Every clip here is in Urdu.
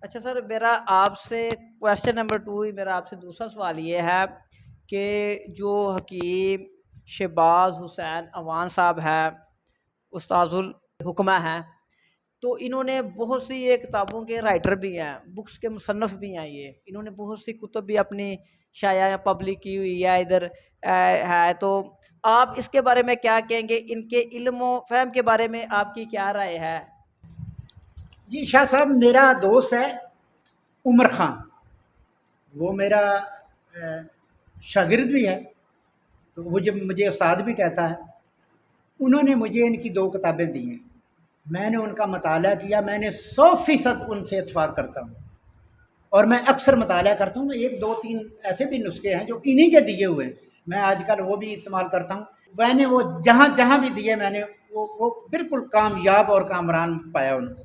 اچھا سر، میرا آپ سے کویشچن نمبر 2 ہی، میرا آپ سے دوسرا سوال یہ ہے کہ جو حکیم شہباز حسین اوان صاحب ہے، استاذ الحکمہ ہیں، تو انہوں نے بہت سی یہ کتابوں کے رائٹر بھی ہیں، بکس کے مصنف بھی ہیں، یہ انہوں نے بہت سی کتب بھی اپنی شائع یا پبلک کی ہوئی ہے ادھر ہے، تو آپ اس کے بارے میں کیا کہیں گے؟ ان کے علم و فہم کے بارے میں آپ کی کیا رائے ہے؟ جی شاہ صاحب، میرا دوست ہے عمر خان، وہ میرا شاگرد بھی ہے، تو وہ جب مجھے استاد بھی کہتا ہے. انہوں نے مجھے ان کی 2 کتابیں دی ہیں، میں نے ان کا مطالعہ کیا، میں نے 100% ان سے اتفاق کرتا ہوں، اور میں اکثر مطالعہ کرتا ہوں. میں 1 2 3 ایسے بھی نسخے ہیں جو انہی کے دیے ہوئے ہیں، میں آج کل وہ بھی استعمال کرتا ہوں. میں نے وہ جہاں بھی دیے، میں نے وہ بالکل کامیاب اور کامران پایا ان کو.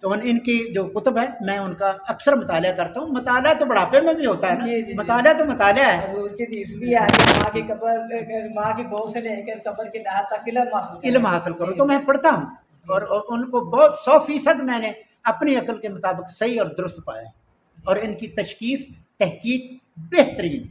تو ان کی جو کتب ہے میں ان کا اکثر مطالعہ کرتا ہوں. مطالعہ تو بڑھاپے میں بھی ہوتا ہے نا، مطالعہ تو مطالعہ ہے. حضور کی حدیث بھی ہے کہ ماں کی قبر، ماں کی گود سے لے کر قبر کی لحد تک علم حاصل کرو، تو میں پڑھتا ہوں، اور ان کو بہت 100% میں نے اپنی عقل کے مطابق صحیح اور درست پایا، اور ان کی تشخیص تحقیق بہترین.